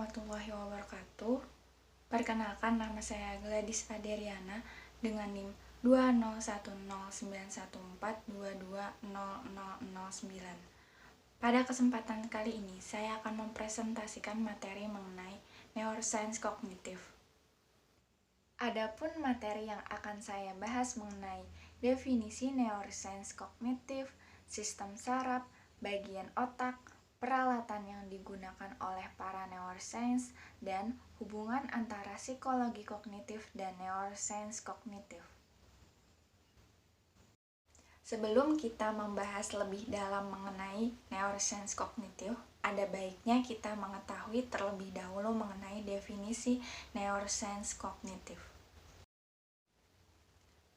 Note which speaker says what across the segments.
Speaker 1: warahmatullahi wabarakatuh. Perkenalkan, nama saya Gladys Aderiana dengan NIM 2010914220009. Pada kesempatan kali ini, saya akan mempresentasikan materi mengenai neuroscience kognitif. Adapun materi yang akan saya bahas mengenai definisi neuroscience kognitif, sistem saraf, bagian otak, peralatan yang digunakan oleh para neuroscience, dan hubungan antara psikologi kognitif dan neuroscience kognitif. Sebelum kita membahas lebih dalam mengenai neuroscience kognitif, ada baiknya kita mengetahui terlebih dahulu mengenai definisi neuroscience kognitif.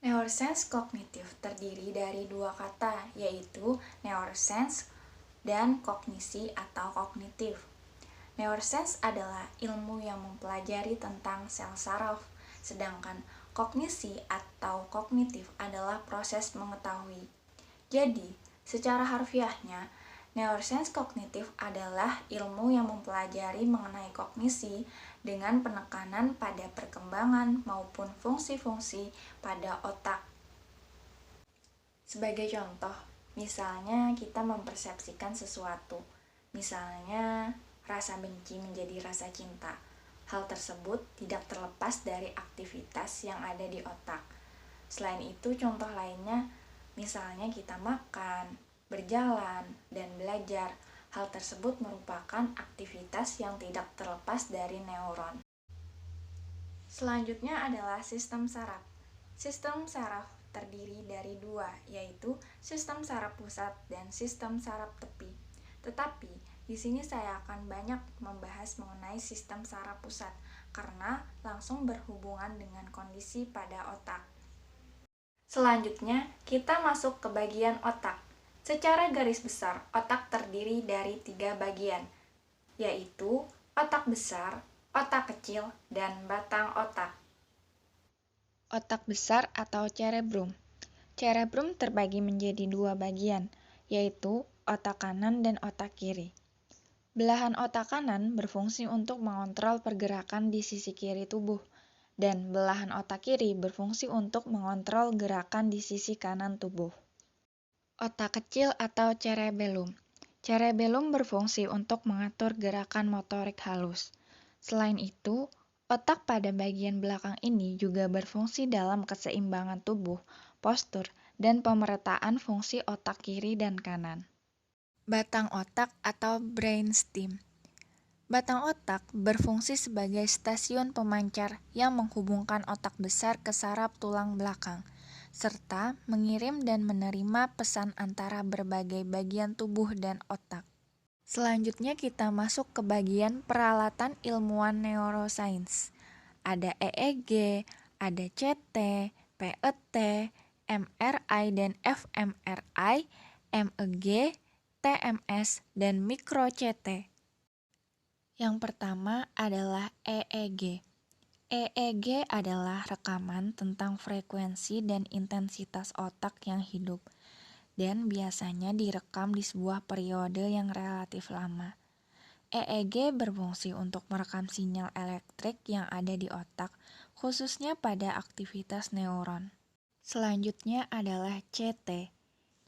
Speaker 1: Neuroscience kognitif terdiri dari dua kata, yaitu neuroscience dan kognisi atau kognitif. Neuroscience adalah ilmu yang mempelajari tentang sel saraf, sedangkan kognisi atau kognitif adalah proses mengetahui. Jadi, secara harfiahnya, neuroscience kognitif adalah ilmu yang mempelajari mengenai kognisi dengan penekanan pada perkembangan maupun fungsi-fungsi pada otak. Sebagai contoh, misalnya kita mempersepsikan sesuatu, misalnya rasa benci menjadi rasa cinta. Hal tersebut tidak terlepas dari aktivitas yang ada di otak. Selain itu, contoh lainnya, misalnya kita makan, berjalan, dan belajar. Hal tersebut merupakan aktivitas yang tidak terlepas dari neuron. Selanjutnya adalah sistem saraf. Sistem saraf terdiri dari dua, yaitu sistem saraf pusat dan sistem saraf tepi. Tetapi, di sini saya akan banyak membahas mengenai sistem saraf pusat, karena langsung berhubungan dengan kondisi pada otak. Selanjutnya, kita masuk ke bagian otak. Secara garis besar, otak terdiri dari 3 bagian, yaitu otak besar, otak kecil, dan batang otak. Otak besar atau cerebrum. Cerebrum terbagi menjadi 2 bagian, yaitu otak kanan dan otak kiri. Belahan otak kanan berfungsi untuk mengontrol pergerakan di sisi kiri tubuh, dan belahan otak kiri berfungsi untuk mengontrol gerakan di sisi kanan tubuh. Otak kecil atau cerebellum. Cerebellum berfungsi untuk mengatur gerakan motorik halus. Selain itu, otak pada bagian belakang ini juga berfungsi dalam keseimbangan tubuh, postur, dan pemerataan fungsi otak kiri dan kanan. Batang otak atau brainstem. Batang otak berfungsi sebagai stasiun pemancar yang menghubungkan otak besar ke saraf tulang belakang, serta mengirim dan menerima pesan antara berbagai bagian tubuh dan otak. Selanjutnya kita masuk ke bagian peralatan ilmuwan neuroscience. Ada EEG, ada CT, PET, MRI dan fMRI, MEG, TMS, dan mikro-CT. Yang pertama adalah EEG. EEG adalah rekaman tentang frekuensi dan intensitas otak yang hidup, dan biasanya direkam di sebuah periode yang relatif lama. EEG berfungsi untuk merekam sinyal elektrik yang ada di otak, khususnya pada aktivitas neuron. Selanjutnya adalah CT.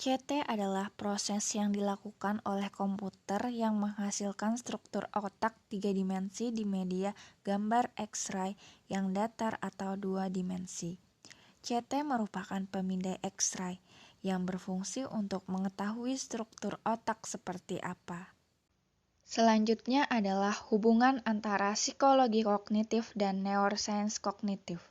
Speaker 1: CT adalah proses yang dilakukan oleh komputer yang menghasilkan struktur otak 3 dimensi di media gambar X-ray yang datar atau 2 dimensi. CT merupakan pemindai X-ray yang berfungsi untuk mengetahui struktur otak seperti apa. Selanjutnya adalah hubungan antara psikologi kognitif dan neuroscience kognitif.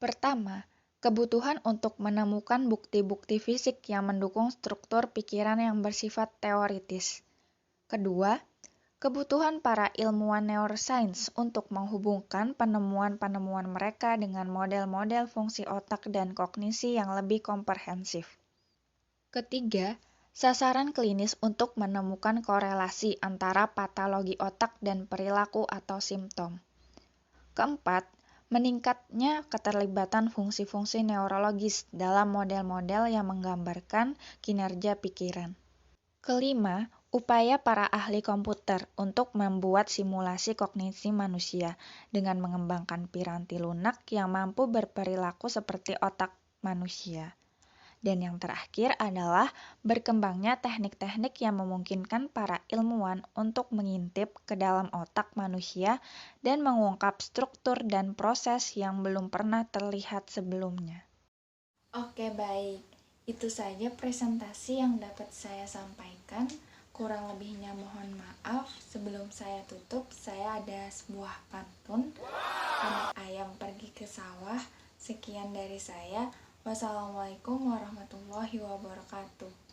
Speaker 1: Pertama, kebutuhan untuk menemukan bukti-bukti fisik yang mendukung struktur pikiran yang bersifat teoritis. Kedua, kebutuhan para ilmuwan neuroscience untuk menghubungkan penemuan-penemuan mereka dengan model-model fungsi otak dan kognisi yang lebih komprehensif. Ketiga, sasaran klinis untuk menemukan korelasi antara patologi otak dan perilaku atau simptom. Keempat, meningkatnya keterlibatan fungsi-fungsi neurologis dalam model-model yang menggambarkan kinerja pikiran. Kelima,
Speaker 2: Upaya para ahli komputer untuk membuat simulasi kognisi manusia dengan mengembangkan piranti lunak yang mampu berperilaku seperti otak manusia. Dan yang terakhir adalah berkembangnya teknik-teknik yang memungkinkan para ilmuwan untuk mengintip ke dalam otak manusia dan mengungkap struktur dan proses yang belum pernah terlihat sebelumnya.
Speaker 1: Oke, baik. Itu saja presentasi yang dapat saya sampaikan. Kurang lebihnya mohon maaf. Sebelum saya tutup, saya ada sebuah pantun. Anak ayam pergi ke sawah. Sekian dari saya. Wassalamualaikum warahmatullahi wabarakatuh.